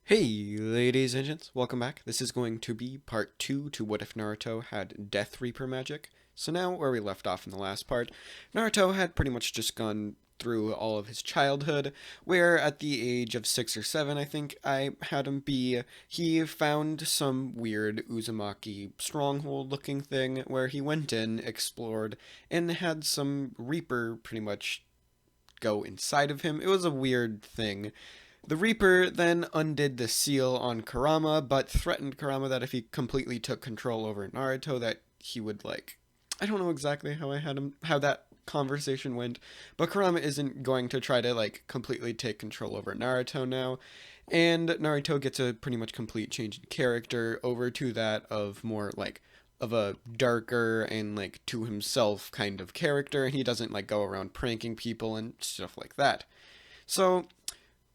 Hey, ladies and gents, welcome back. This is going to be part 2 to What If Naruto Had Death Reaper Magic. So now, where we left off in the last part, Naruto had pretty much just gone through all of his childhood, where at the age of 6 or 7, I think I had him be, he found some weird Uzumaki stronghold looking thing, where he went in, explored, and had some Reaper pretty much go inside of him. It was a weird thing. The Reaper then undid the seal on Kurama, but threatened Kurama that if he completely took control over Naruto, that he would I don't know exactly how that conversation went, but Kurama isn't going to try to completely take control over Naruto now, and Naruto gets a pretty much complete change in character over to that of more of a darker and to himself kind of character, and he doesn't go around pranking people and stuff like that. So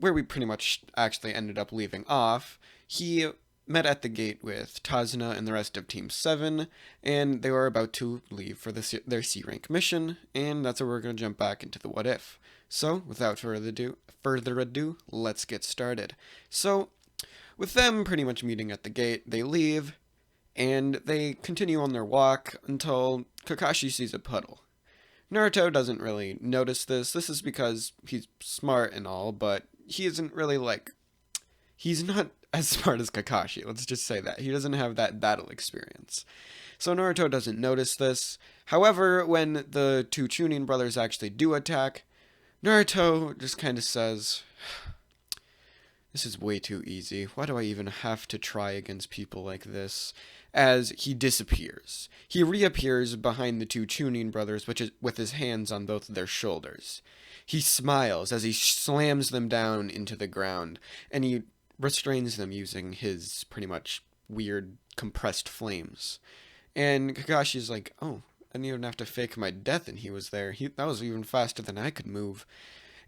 where we pretty much actually ended up leaving off, he met at the gate with Tazuna and the rest of Team 7, and they were about to leave for their C-rank mission, and that's where we're going to jump back into the what if. So, without further ado, let's get started. So, with them pretty much meeting at the gate, they leave, and they continue on their walk until Kakashi sees a puddle. Naruto doesn't really notice this. This is because he's smart and all, but he isn't really he's not as smart as Kakashi, let's just say that. He doesn't have that battle experience. So Naruto doesn't notice this. However, when the two Chunin brothers actually do attack, Naruto just kind of says, this is way too easy. Why do I even have to try against people like this? As he disappears. He reappears behind the two Chunin brothers, with his hands on both of their shoulders. He smiles as he slams them down into the ground, and he restrains them using his pretty much weird compressed flames. And Kakashi's like, oh, I didn't even have to fake my death and he was there. That was even faster than I could move.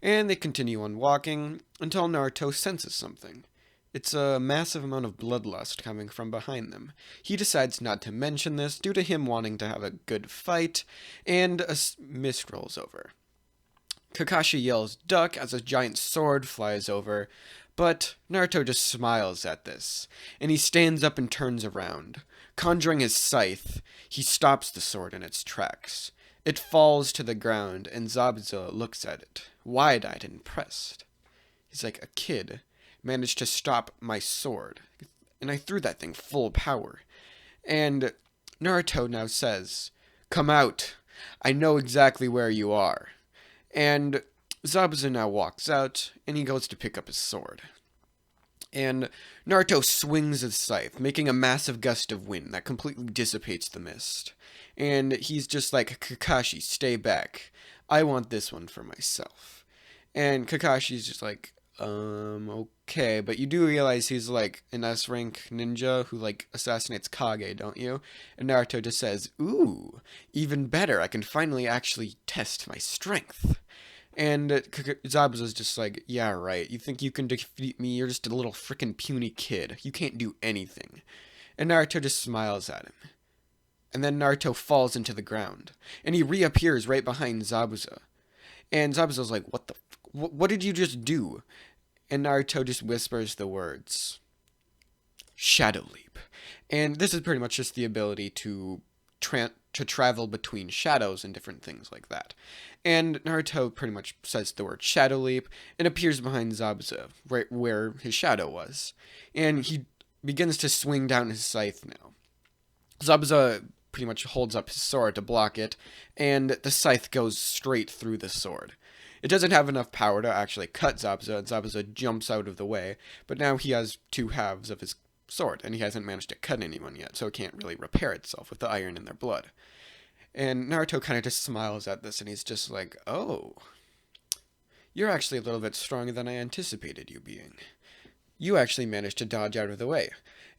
And they continue on walking until Naruto senses something. It's a massive amount of bloodlust coming from behind them. He decides not to mention this due to him wanting to have a good fight, and a mist rolls over. Kakashi yells duck as a giant sword flies over, but Naruto just smiles at this, and he stands up and turns around. Conjuring his scythe, he stops the sword in its tracks. It falls to the ground, and Zabuza looks at it, wide-eyed and impressed. He's like, a kid managed to stop my sword, and I threw that thing full power. And Naruto now says, come out, I know exactly where you are. And Zabuza now walks out, and he goes to pick up his sword. And Naruto swings his scythe, making a massive gust of wind that completely dissipates the mist. And he's just like, Kakashi, stay back. I want this one for myself. And Kakashi's just like, okay, but you do realize he's an S-rank ninja who assassinates Kage, don't you? And Naruto just says, ooh, even better, I can finally actually test my strength. And Zabuza's just like, yeah, right, you think you can defeat me? You're just a little frickin' puny kid. You can't do anything. And Naruto just smiles at him. And then Naruto falls into the ground, and he reappears right behind Zabuza. And Zabuza's like, what did you just do? And Naruto just whispers the words, Shadow Leap. And this is pretty much just the ability to travel between shadows and different things like that. And Naruto pretty much says the word Shadow Leap and appears behind Zabuza, right where his shadow was. And he begins to swing down his scythe now. Zabuza pretty much holds up his sword to block it, and the scythe goes straight through the sword. It doesn't have enough power to actually cut Zabuza, and Zabuza jumps out of the way, but now he has two halves of his sword, and he hasn't managed to cut anyone yet, so it can't really repair itself with the iron in their blood. And Naruto kind of just smiles at this, and he's just like, oh, you're actually a little bit stronger than I anticipated you being. You actually managed to dodge out of the way.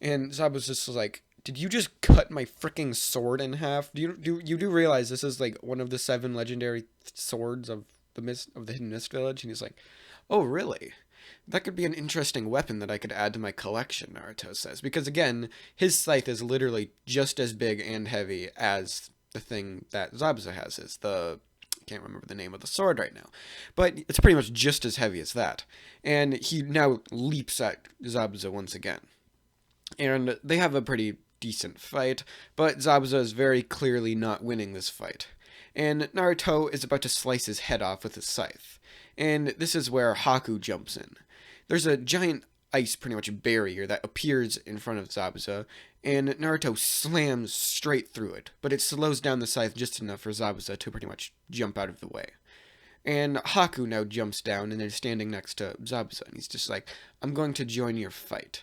And Zabuza's just like, did you just cut my freaking sword in half? You do realize this is one of the 7 legendary swords of the Hidden Mist Village? And he's like, oh, really? That could be an interesting weapon that I could add to my collection, Naruto says. Because again, his scythe is literally just as big and heavy as the thing that Zabuza has, is the can't remember the name of the sword right now, but it's pretty much just as heavy as that. And he now leaps at Zabuza once again. And they have a pretty decent fight, but Zabuza is very clearly not winning this fight. And Naruto is about to slice his head off with his scythe. And this is where Haku jumps in. There's a giant ice pretty much barrier that appears in front of Zabuza, and Naruto slams straight through it, but it slows down the scythe just enough for Zabuza to pretty much jump out of the way. And Haku now jumps down and is standing next to Zabuza, and he's just like, I'm going to join your fight.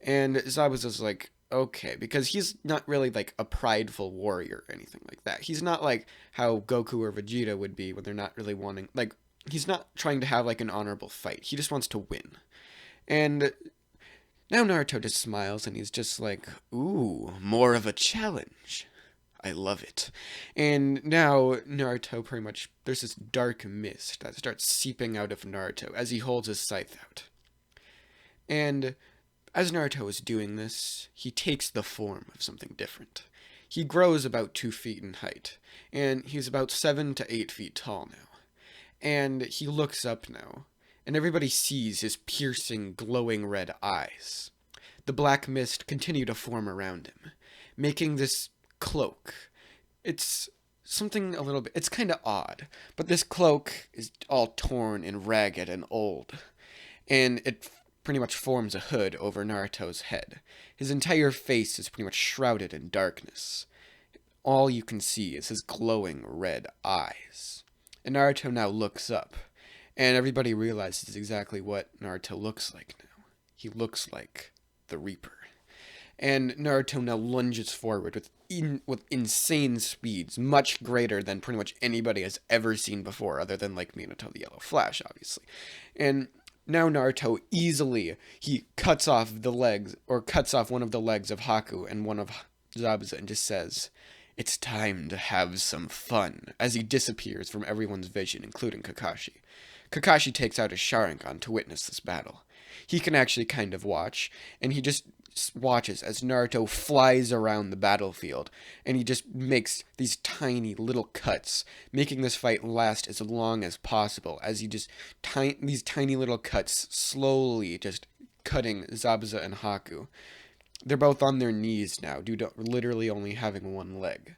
And Zabuza's like, okay, because he's not really like a prideful warrior or anything like that. He's not like how Goku or Vegeta would be when they're not really wanting, like, he's not trying to have like an honorable fight. He just wants to win. And now Naruto just smiles and he's just like, ooh, more of a challenge. I love it. And now Naruto pretty much, there's this dark mist that starts seeping out of Naruto as he holds his scythe out. And as Naruto is doing this, he takes the form of something different. He grows about 2 feet in height, and he's about 7 to 8 feet tall now. And he looks up now, and everybody sees his piercing, glowing red eyes. The black mist continue to form around him, making this cloak. It's something a little bit, it's kind of odd, but this cloak is all torn and ragged and old, and it pretty much forms a hood over Naruto's head. His entire face is pretty much shrouded in darkness. All you can see is his glowing red eyes. And Naruto now looks up, and everybody realizes exactly what Naruto looks like now. He looks like the Reaper. And Naruto now lunges forward with insane speeds, much greater than pretty much anybody has ever seen before, other than like Minato the Yellow Flash, obviously. And now Naruto he cuts off the legs, or cuts off one of the legs of Haku and one of Zabuza and just says, "It's time to have some fun," as he disappears from everyone's vision, including Kakashi. Kakashi takes out his Sharingan to witness this battle. He can actually kind of watch, and he just watches as Naruto flies around the battlefield, and he just makes these tiny little cuts, making this fight last as long as possible, as he just, these tiny little cuts slowly just cutting Zabuza and Haku. They're both on their knees now, due to literally only having one leg.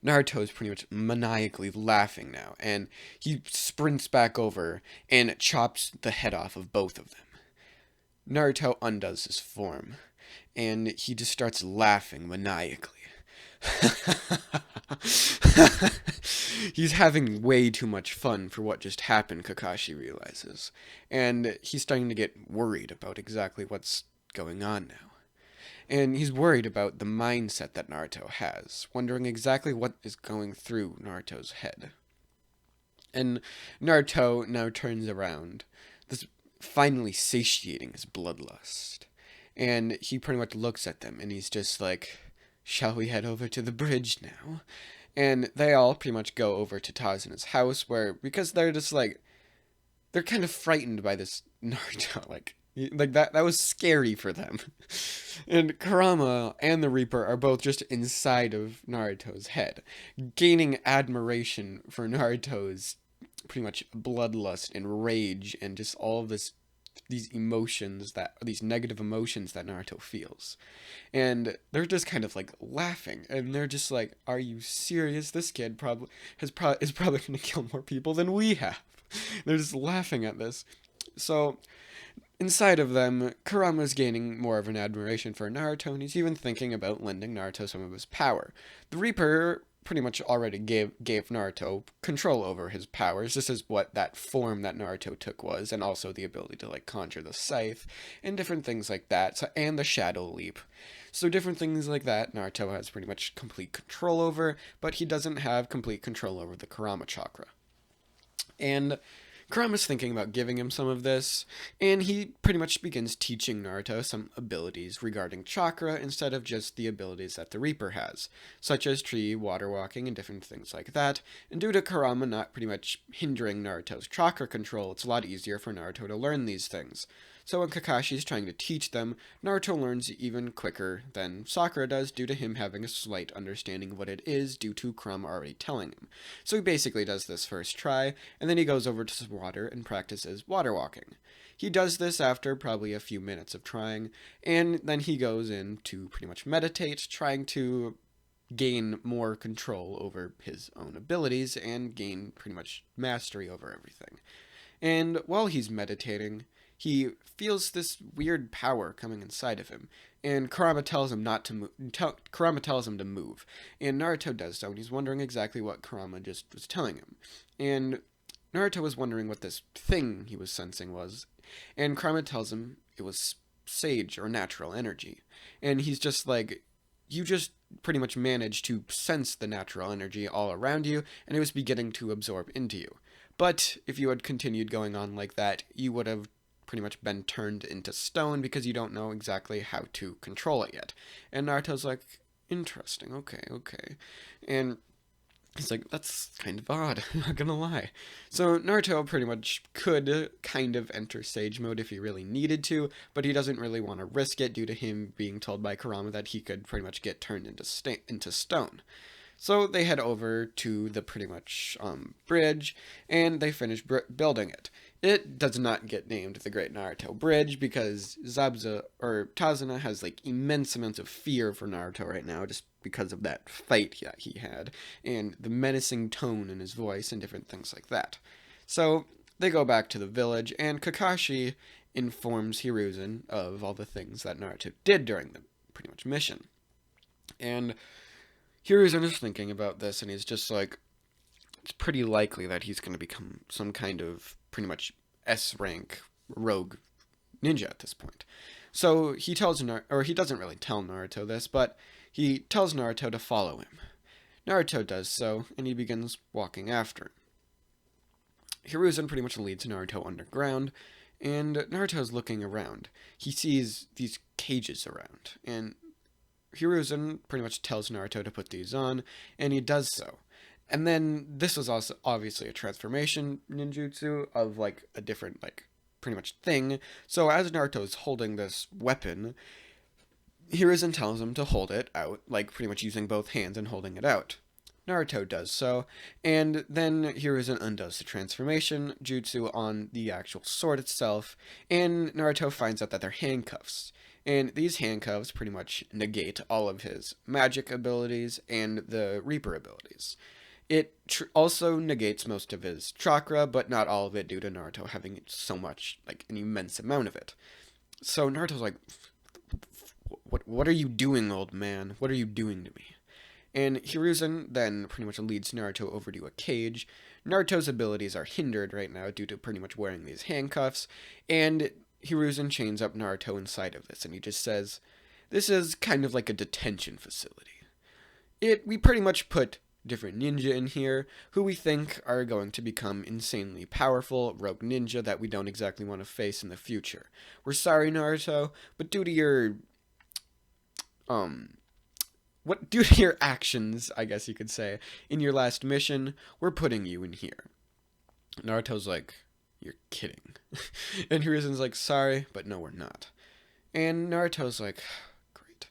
Naruto is pretty much maniacally laughing now, and he sprints back over and chops the head off of both of them. Naruto undoes his form, and he just starts laughing maniacally. He's having way too much fun for what just happened, Kakashi realizes, and he's starting to get worried about exactly what's going on now. And he's worried about the mindset that Naruto has, wondering exactly what is going through Naruto's head. And Naruto now turns around, this finally satiating his bloodlust. And he pretty much looks at them, and he's just like, shall we head over to the bridge now? And they all pretty much go over to Tazuna's house, where, because they're just like, they're kind of frightened by this Naruto, like that was scary for them. And Kurama and the Reaper are both just inside of Naruto's head, gaining admiration for Naruto's pretty much bloodlust and rage and just all of these emotions, these negative emotions that Naruto feels. And they're just kind of like laughing, and they're just like, are you serious? This kid is probably going to kill more people than we have. They're just laughing at this. So inside of them, Kurama's gaining more of an admiration for Naruto, and he's even thinking about lending Naruto some of his power. The Reaper pretty much already gave Naruto control over his powers. This is what that form that Naruto took was, and also the ability to like conjure the scythe, and different things like that, and the shadow leap. So different things like that Naruto has pretty much complete control over, but he doesn't have complete control over the Kurama chakra. And Kurama's thinking about giving him some of this, and he pretty much begins teaching Naruto some abilities regarding chakra instead of just the abilities that the Reaper has, such as tree, water walking, and different things like that. And due to Kurama not pretty much hindering Naruto's chakra control, it's a lot easier for Naruto to learn these things. So when Kakashi is trying to teach them, Naruto learns even quicker than Sakura does due to him having a slight understanding of what it is due to Kurama already telling him. So he basically does this first try, and then he goes over to some water and practices water walking. He does this after probably a few minutes of trying, and then he goes in to pretty much meditate, trying to gain more control over his own abilities and gain pretty much mastery over everything. And while he's meditating, he feels this weird power coming inside of him, and Kurama tells him not to move. Kurama tells him to move, and Naruto does so, and he's wondering exactly what Kurama just was telling him. And Naruto was wondering what this thing he was sensing was, and Kurama tells him it was sage or natural energy, and he's just like, you just pretty much managed to sense the natural energy all around you, and it was beginning to absorb into you. But if you had continued going on like that, you would have pretty much been turned into stone because you don't know exactly how to control it yet. And Naruto's like, interesting, okay. And he's like, that's kind of odd, I'm not gonna lie. So Naruto pretty much could kind of enter Sage mode if he really needed to, but he doesn't really want to risk it due to him being told by Kurama that he could pretty much get turned into stone. So they head over to the pretty much bridge, and they finish building it. It does not get named the Great Naruto Bridge because Tazuna has like immense amounts of fear for Naruto right now just because of that fight that he had and the menacing tone in his voice and different things like that. So they go back to the village, and Kakashi informs Hiruzen of all the things that Naruto did during the pretty much mission. And Hiruzen is thinking about this, and he's just like, it's pretty likely that he's going to become some kind of pretty much S-rank rogue ninja at this point. So he tells he doesn't really tell Naruto this, but he tells Naruto to follow him. Naruto does so, and he begins walking after him. Hiruzen pretty much leads Naruto underground, and Naruto's looking around. He sees these cages around, and Hiruzen pretty much tells Naruto to put these on, and he does so. And then this was also obviously a transformation ninjutsu of like a different like pretty much thing. So as Naruto's holding this weapon, Hiruzen tells him to hold it out, like pretty much using both hands and holding it out. Naruto does so, and then Hiruzen undoes the transformation jutsu on the actual sword itself, and Naruto finds out that they're handcuffs. And these handcuffs pretty much negate all of his magic abilities and the Reaper abilities. It also negates most of his chakra, but not all of it due to Naruto having so much, like an immense amount of it. So Naruto's like, what are you doing, old man? What are you doing to me? And Hiruzen then pretty much leads Naruto over to a cage. Naruto's abilities are hindered right now due to pretty much wearing these handcuffs, and Hiruzen chains up Naruto inside of this, and he just says, this is kind of like a detention facility. We pretty much put different ninja in here who we think are going to become insanely powerful rogue ninja that we don't exactly want to face in the future. We're sorry, Naruto, but due to your actions, I guess you could say, in your last mission, we're putting you in here. Naruto's like, you're kidding. And Hiruzen's like, sorry, but no, we're not. And Naruto's like, great.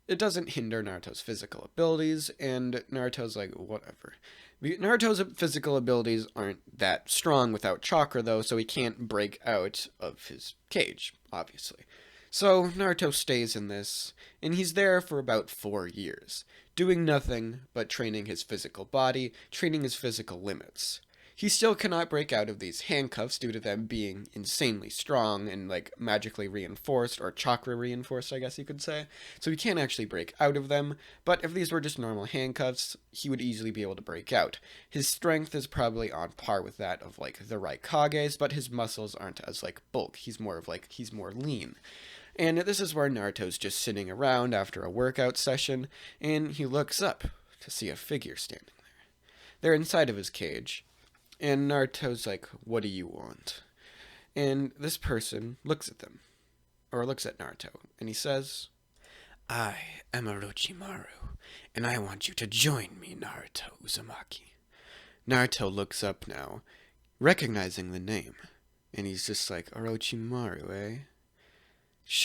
It doesn't hinder Naruto's physical abilities, and Naruto's like, whatever. Naruto's physical abilities aren't that strong without chakra, though, so he can't break out of his cage, obviously. So Naruto stays in this, and he's there for about 4 years, doing nothing but training his physical body, training his physical limits. He still cannot break out of these handcuffs due to them being insanely strong and like magically reinforced, or chakra reinforced, I guess you could say. So he can't actually break out of them, but if these were just normal handcuffs, he would easily be able to break out. His strength is probably on par with that of like the Raikages, but his muscles aren't as like bulk. He's more lean. And this is where Naruto's just sitting around after a workout session, and he looks up to see a figure standing there. They're inside of his cage. And Naruto's like, what do you want? And this person looks at them, or looks at Naruto, and he says, I am Orochimaru, and I want you to join me, Naruto Uzumaki. Naruto looks up now, recognizing the name, and he's just like, Orochimaru, eh?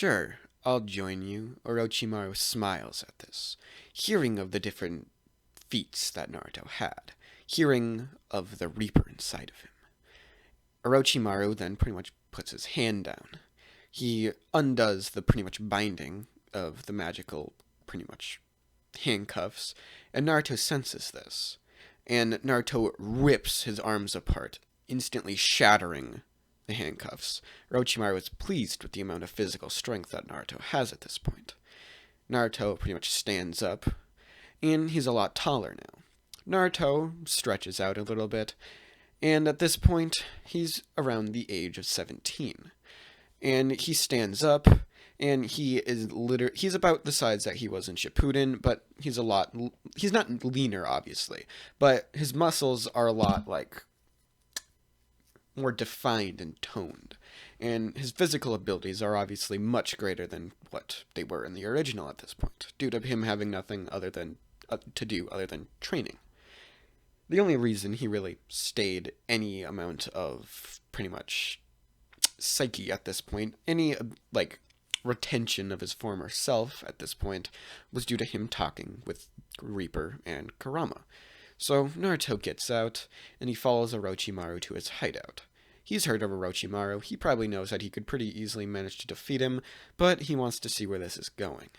Sure, I'll join you. Orochimaru smiles at this, hearing of the different feats that Naruto had, hearing of the Reaper inside of him. Orochimaru then pretty much puts his hand down. He undoes the pretty much binding of the magical pretty much handcuffs, and Naruto senses this. And Naruto rips his arms apart, instantly shattering the handcuffs. Orochimaru is pleased with the amount of physical strength that Naruto has at this point. Naruto pretty much stands up, and he's a lot taller now. Naruto stretches out a little bit, and at this point, he's around the age of 17. And he stands up, and he's about the size that he was in Shippuden, but he's not leaner, obviously, but his muscles are a lot, like, more defined and toned. And his physical abilities are obviously much greater than what they were in the original at this point, due to him having nothing other than to do other than training. The only reason he really stayed any amount of pretty much psyche at this point, any like retention of his former self at this point, was due to him talking with Reaper and Kurama. So Naruto gets out, and he follows Orochimaru to his hideout. He's heard of Orochimaru, he probably knows that he could pretty easily manage to defeat him, but he wants to see where this is going.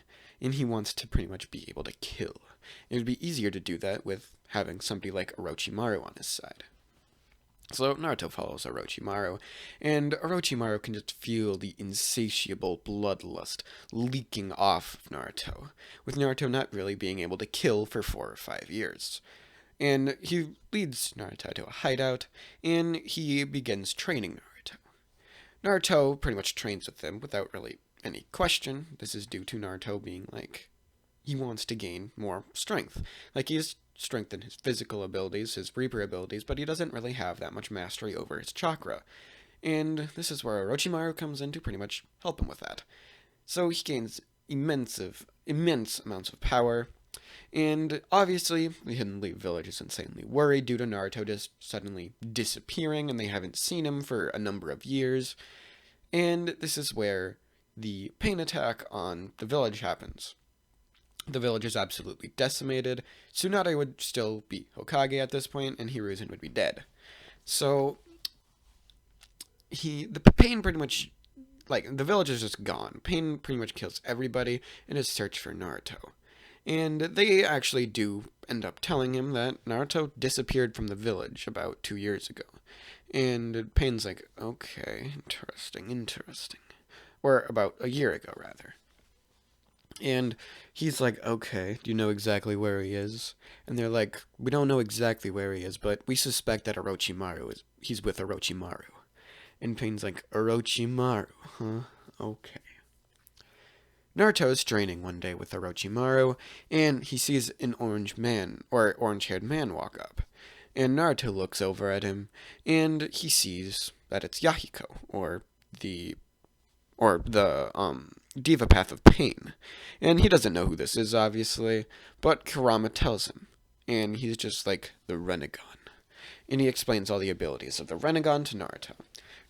And he wants to pretty much be able to kill. It would be easier to do that with having somebody like Orochimaru on his side. So Naruto follows Orochimaru, and Orochimaru can just feel the insatiable bloodlust leaking off of Naruto, with Naruto not really being able to kill for 4 or 5 years. And he leads Naruto to a hideout, and he begins training Naruto. Naruto pretty much trains with him without really any question. This is due to Naruto being like, he wants to gain more strength. Like, he's strengthened his physical abilities, his Reaper abilities, but he doesn't really have that much mastery over his chakra. And this is where Orochimaru comes in to pretty much help him with that. So he gains immense amounts of power. And obviously, the Hidden Leaf Village is insanely worried due to Naruto just suddenly disappearing, and they haven't seen him for a number of years. And this is where the pain attack on the village happens. The village is absolutely decimated. Tsunade would still be Hokage at this point, and Hiruzen would be dead. So, the pain pretty much, like, the village is just gone. Pain pretty much kills everybody in his search for Naruto. And they actually do end up telling him that Naruto disappeared from the village about 2 years ago. And Pain's like, okay, interesting. Or about a year ago, rather. And he's like, okay, do you know exactly where he is? And they're like, we don't know exactly where he is, but we suspect that he's with Orochimaru. And Pain's like, Orochimaru, huh? Okay. Naruto is training one day with Orochimaru, and he sees an orange-haired man walk up. And Naruto looks over at him, and he sees that it's Yahiko, or the Diva Path of Pain. And he doesn't know who this is, obviously, but Kurama tells him. And he's just like, the Renegon. And he explains all the abilities of the Renegon to Naruto.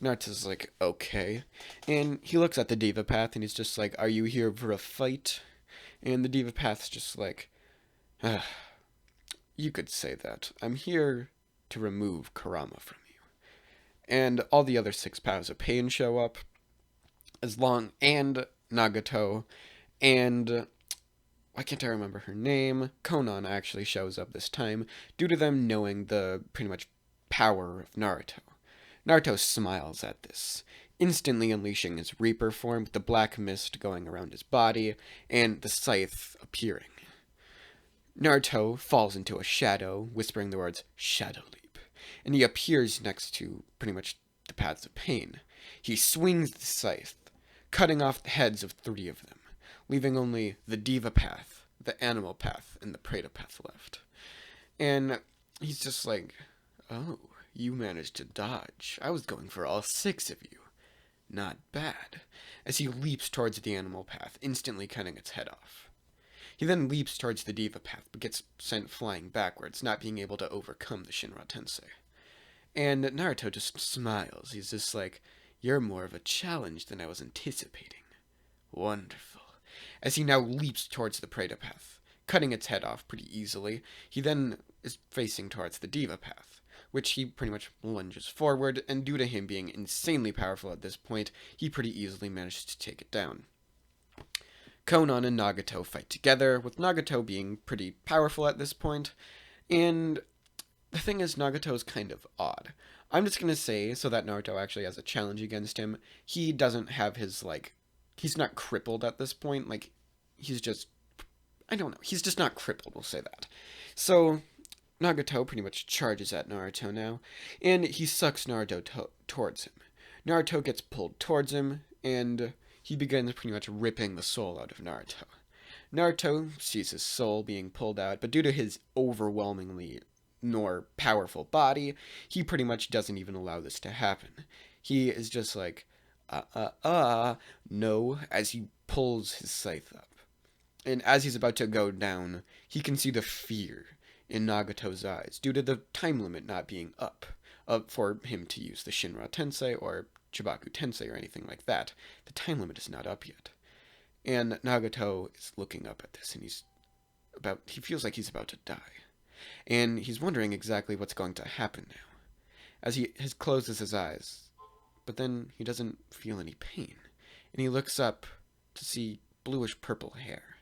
Naruto's like, okay. And he looks at the Diva Path, and he's just like, are you here for a fight? And the Diva Path's just like, you could say that. I'm here to remove Kurama from you. And all the other 6 Paths of Pain show up, and Nagato, and why can't I remember her name? Konan actually shows up this time, due to them knowing the pretty much power of Naruto. Naruto smiles at this, instantly unleashing his Reaper form with the black mist going around his body, and the scythe appearing. Naruto falls into a shadow, whispering the words, Shadow Leap, and he appears next to pretty much the Paths of Pain. He swings the scythe, cutting off the heads of 3 of them, leaving only the Diva Path, the Animal Path, and the Preta Path left. And he's just like, oh, you managed to dodge. I was going for all 6 of you. Not bad. As he leaps towards the Animal Path, instantly cutting its head off. He then leaps towards the Diva Path, but gets sent flying backwards, not being able to overcome the Shinra Tensei. And Naruto just smiles. He's just like, you're more of a challenge than I was anticipating. Wonderful. As he now leaps towards the Preda path, cutting its head off pretty easily, he then is facing towards the Diva path, which he pretty much lunges forward, and due to him being insanely powerful at this point, he pretty easily manages to take it down. Konan and Nagato fight together, with Nagato being pretty powerful at this point, and the thing is, Nagato is kind of odd. I'm just gonna say, so that Naruto actually has a challenge against him, he doesn't have his, he's not crippled at this point, he's just, I don't know, he's just not crippled, we'll say that. So, Nagato pretty much charges at Naruto now, and he sucks Naruto towards him. Naruto gets pulled towards him, and he begins pretty much ripping the soul out of Naruto. Naruto sees his soul being pulled out, but due to his overwhelmingly more powerful body, he pretty much doesn't even allow this to happen. He is just like, no, as he pulls his scythe up. And as he's about to go down, he can see the fear in Nagato's eyes, due to the time limit not being up for him to use the Shinra Tensei or Chibaku Tensei or anything like that. The time limit is not up yet. And Nagato is looking up at this, and he feels like he's about to die. And he's wondering exactly what's going to happen now, as he closes his eyes, but then he doesn't feel any pain, and he looks up to see bluish purple hair,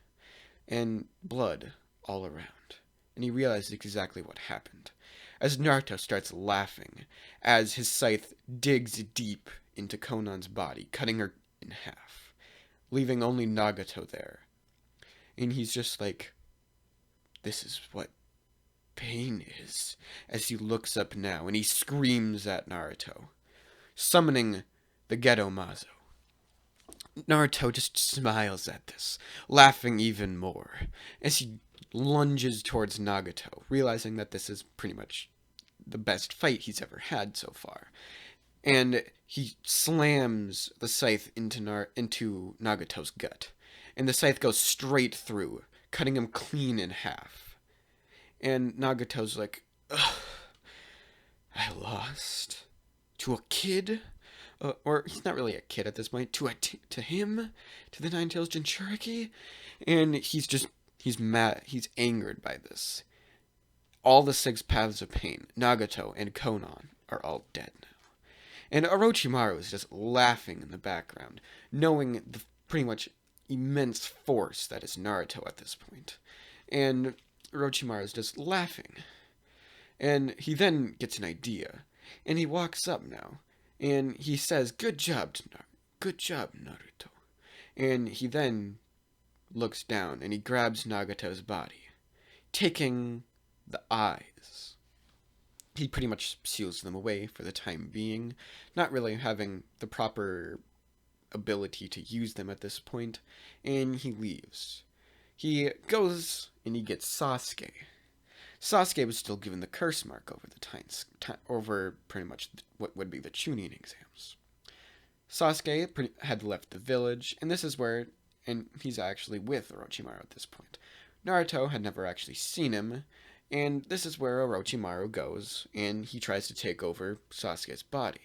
and blood all around, and he realizes exactly what happened, as Naruto starts laughing, as his scythe digs deep into Konan's body, cutting her in half, leaving only Nagato there, and he's just like, this is what pain is, as he looks up now, and he screams at Naruto, summoning the Gedo Mazo. Naruto just smiles at this, laughing even more, as he lunges towards Nagato, realizing that this is pretty much the best fight he's ever had so far. And he slams the scythe into Nagato's gut, and the scythe goes straight through, cutting him clean in half. And Nagato's like, ugh, I lost to a kid? Or he's not really a kid at this point, to him? To the Nine-Tails Jinchuriki? And he's mad, he's angered by this. All the 6 paths of pain, Nagato and Konan, are all dead now. And Orochimaru is just laughing in the background, knowing the pretty much immense force that is Naruto at this point. And Orochimaru is just laughing. And he then gets an idea, and he walks up now, and he says, good job, Naruto. And he then looks down, and he grabs Nagato's body, taking the eyes. He pretty much seals them away for the time being, not really having the proper ability to use them at this point, and he leaves. He goes and he gets Sasuke. Sasuke was still given the curse mark over pretty much what would be the Chunin exams. Sasuke had left the village, and this is where, and he's actually with Orochimaru at this point. Naruto had never actually seen him, and this is where Orochimaru goes, and he tries to take over Sasuke's body.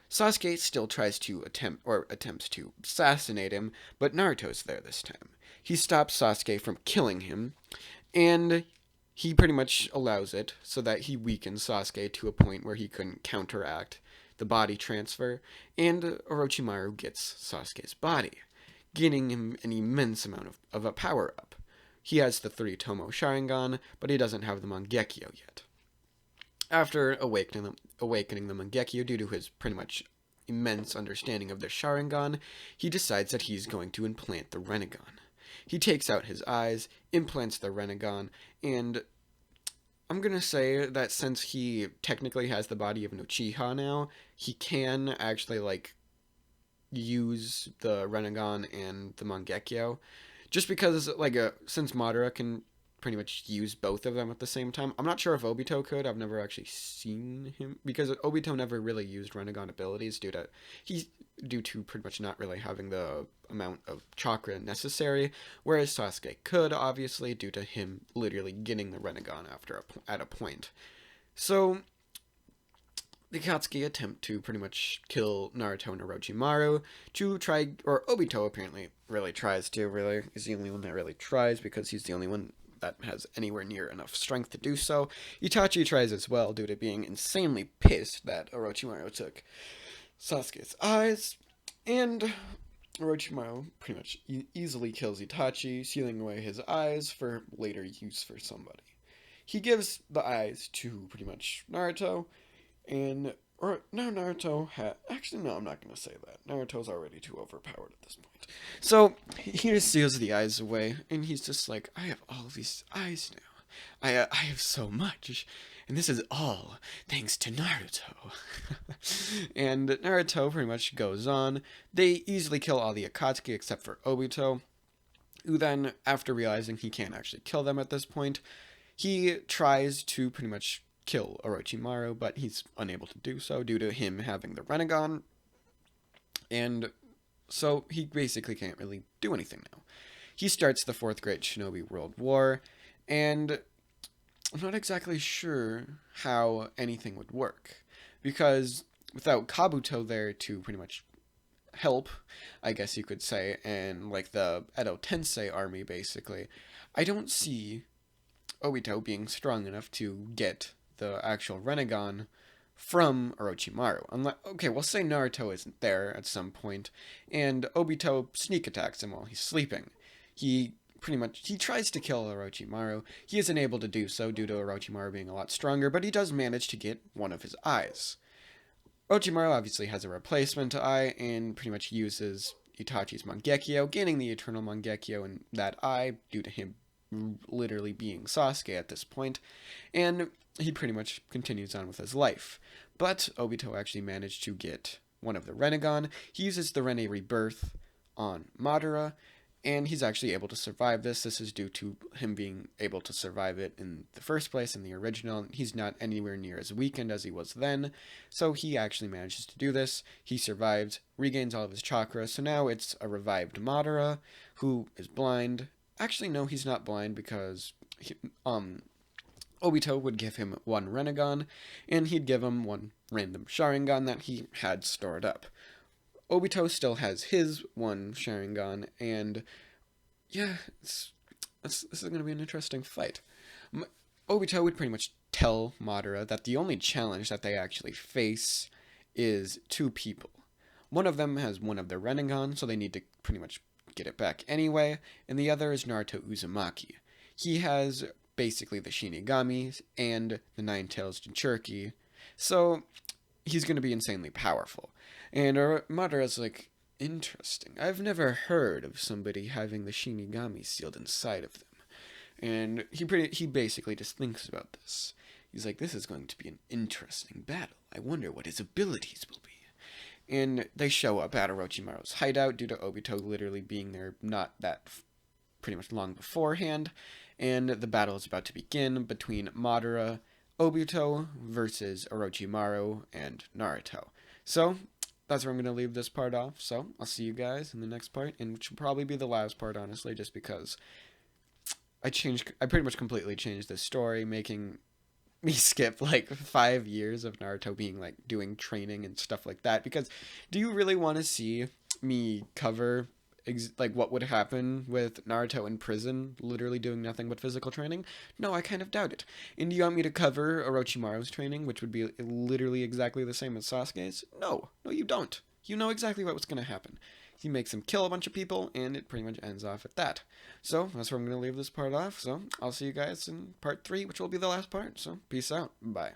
Sasuke still attempts to assassinate him, but Naruto's there this time. He stops Sasuke from killing him, and he pretty much allows it so that he weakens Sasuke to a point where he couldn't counteract the body transfer, and Orochimaru gets Sasuke's body, gaining him an immense amount of a power-up. He has the 3 Tomo Sharingan, but he doesn't have the Mangekyo yet. After awakening the Mangekyo due to his pretty much immense understanding of the Sharingan, he decides that he's going to implant the Rinnegan. He takes out his eyes, implants the Rinnegan, and I'm going to say that since he technically has the body of an Uchiha now, he can actually, use the Rinnegan and the Mangekyo. Just because, since Madara can pretty much use both of them at the same time. I'm not sure if Obito could. I've never actually seen him, because Obito never really used Rinnegan abilities due to pretty much not really having the amount of chakra necessary, whereas Sasuke could, obviously, due to him literally getting the Rinnegan at a point. So the Akatsuki attempt to pretty much kill Naruto and Orochimaru to try, or Obito apparently really tries to, really, is the only one that really tries because he's the only one that has anywhere near enough strength to do so. Itachi tries as well due to being insanely pissed that Orochimaru took Sasuke's eyes, and Orochimaru pretty much easily kills Itachi, sealing away his eyes for later use for somebody. He gives the eyes to pretty much Naruto, and or no, Naruto had actually no, I'm not gonna say that. Naruto's already too overpowered at this point. So he just steals the eyes away, and he's just like, I have all of these eyes now. I have so much, and this is all thanks to Naruto. And Naruto pretty much goes on. They easily kill all the Akatsuki except for Obito, who then, after realizing he can't actually kill them at this point, he tries to pretty much kill Orochimaru, but he's unable to do so due to him having the Rinnegan, and so he basically can't really do anything now. He starts the Fourth Great Shinobi World War, and I'm not exactly sure how anything would work, because without Kabuto there to pretty much help, I guess you could say, and like the Edo Tensei army basically, I don't see Obito being strong enough to get the actual Rinnegan from Orochimaru. Okay, we'll say Naruto isn't there at some point, and Obito sneak attacks him while he's sleeping. He tries to kill Orochimaru. He isn't able to do so due to Orochimaru being a lot stronger, but he does manage to get one of his eyes. Orochimaru obviously has a replacement eye and pretty much uses Itachi's Mangekyo, gaining the Eternal Mangekyo in that eye due to him literally being Sasuke at this point, and he pretty much continues on with his life. But Obito actually managed to get one of the Rinnegan. He uses the Rene Rebirth on Madara, and he's actually able to survive this. This is due to him being able to survive it in the first place in the original. He's not anywhere near as weakened as he was then, so he actually manages to do this. He survives, regains all of his chakra, so now it's a revived Madara who is blind. Actually, no, he's not blind because Obito would give him one Rinnegan, and he'd give him one random Sharingan that he had stored up. Obito still has his one Sharingan, and yeah, this is going to be an interesting fight. Obito would pretty much tell Madara that the only challenge that they actually face is two people. One of them has one of their Rinnegan, so they need to pretty much get it back anyway, and the other is Naruto Uzumaki. He has basically the Shinigami and the Nine-Tails Jinchuriki, so he's going to be insanely powerful. And Madara's like, interesting. I've never heard of somebody having the Shinigami sealed inside of them. And he basically just thinks about this. He's like, this is going to be an interesting battle. I wonder what his abilities will be. And they show up at Orochimaru's hideout due to Obito literally being there not that pretty much long beforehand. And the battle is about to begin between Madara, Obito versus Orochimaru and Naruto. So that's where I'm going to leave this part off. So I'll see you guys in the next part, and which will probably be the last part, honestly, just because I pretty much completely changed the story, making me skip like 5 years of Naruto being like doing training and stuff like that. Because do you really want to see me cover like what would happen with Naruto in prison, literally doing nothing but physical training? No, I kind of doubt it. And do you want me to cover Orochimaru's training, which would be literally exactly the same as Sasuke's? No, you don't. You know exactly what was going to happen. He makes him kill a bunch of people, and it pretty much ends off at that. So that's where I'm going to leave this part off. So I'll see you guys in part 3, which will be the last part. So peace out. Bye.